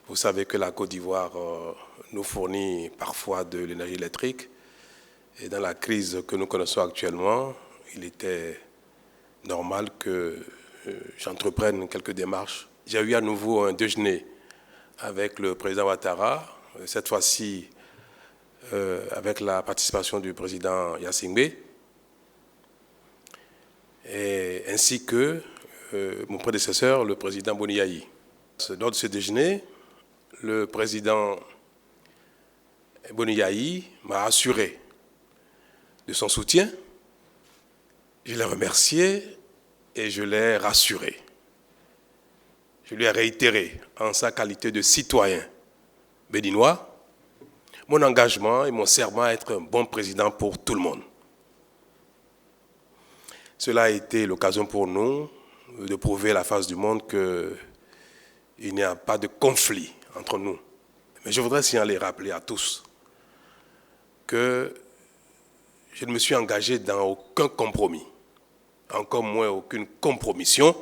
Vous savez que la Côte d'Ivoire nous fournit parfois de l'énergie électrique. Et dans la crise que nous connaissons actuellement, il était normal que j'entreprenne quelques démarches. J'ai eu à nouveau un déjeuner avec le président Ouattara, cette fois-ci avec la participation du président Yassingbe, ainsi que mon prédécesseur, le président Boni Yayi. Lors de ce déjeuner, le président Boni Yayi m'a assuré de son soutien. Je l'ai remercié et je l'ai rassuré. Je lui ai réitéré, en sa qualité de citoyen béninois, mon engagement et mon serment à être un bon président pour tout le monde. Cela a été l'occasion pour nous de prouver à la face du monde qu'il n'y a pas de conflit entre nous. Mais je voudrais signaler et rappeler à tous que je ne me suis engagé dans aucun compromis, encore moins aucune compromission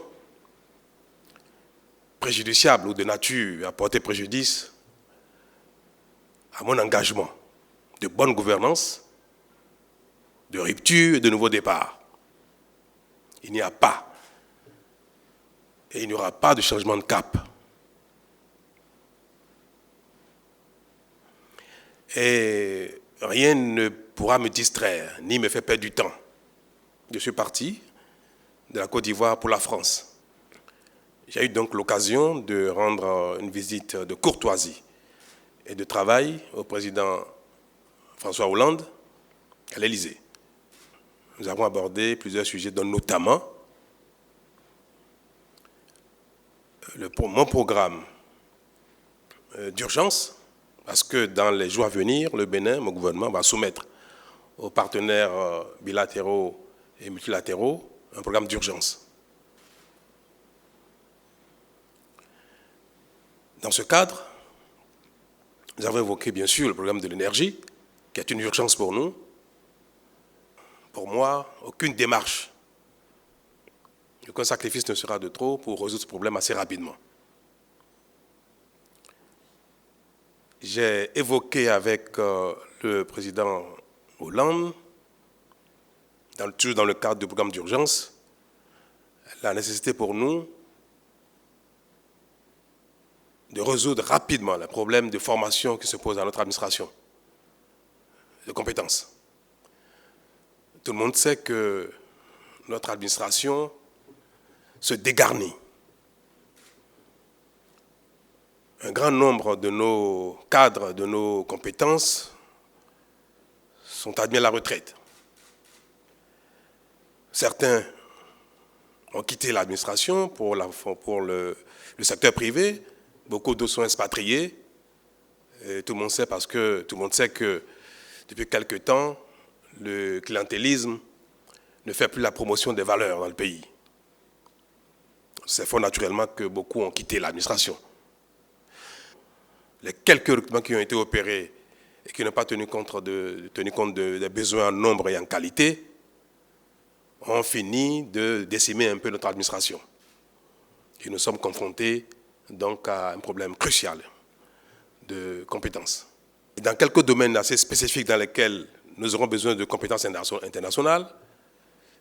préjudiciable ou de nature à porter préjudice à mon engagement de bonne gouvernance, de rupture et de nouveau départ. Il n'y a pas et il n'y aura pas de changement de cap. Et rien ne pourra me distraire ni me faire perdre du temps. Je suis parti de la Côte d'Ivoire pour la France. J'ai eu donc l'occasion de rendre une visite de courtoisie et de travail au président François Hollande à l'Élysée. Nous avons abordé plusieurs sujets, dont notamment mon programme d'urgence, parce que dans les jours à venir, le Bénin, mon gouvernement, va soumettre aux partenaires bilatéraux et multilatéraux un programme d'urgence. Dans ce cadre, nous avons évoqué bien sûr le problème de l'énergie, qui est une urgence pour nous. Pour moi, aucune démarche, aucun sacrifice ne sera de trop pour résoudre ce problème assez rapidement. J'ai évoqué avec le président Hollande, toujours dans le cadre du programme d'urgence, la nécessité pour nous de résoudre rapidement le problème de formation qui se pose à notre administration, de compétences. Tout le monde sait que notre administration se dégarnit. Un grand nombre de nos cadres, de nos compétences sont admis à la retraite. Certains ont quitté l'administration pour le secteur privé, beaucoup d'autres sont expatriés. Et tout le monde sait que depuis quelque temps, le clientélisme ne fait plus la promotion des valeurs dans le pays. C'est fort naturellement que beaucoup ont quitté l'administration. Les quelques recrutements qui ont été opérés et qui n'ont pas tenu compte des besoins en nombre et en qualité ont fini de décimer un peu notre administration. Et nous sommes confrontés donc à un problème crucial de compétences. Et dans quelques domaines assez spécifiques dans lesquels nous aurons besoin de compétences internationales,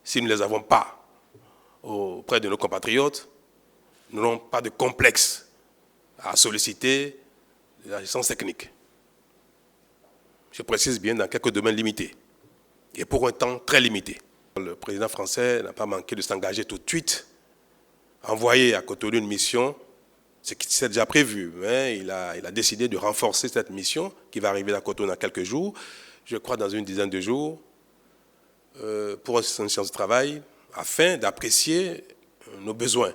si nous ne les avons pas auprès de nos compatriotes, nous n'aurons pas de complexe à solliciter de l'assistance technique. Je précise bien dans quelques domaines limités et pour un temps très limité. Le président français n'a pas manqué de s'engager tout de suite, envoyer à Cotonou une mission, ce qui s'est déjà prévu, mais il a décidé de renforcer cette mission qui va arriver à Cotonou dans quelques jours, je crois dans une dizaine de jours, pour une séance de travail, afin d'apprécier nos besoins.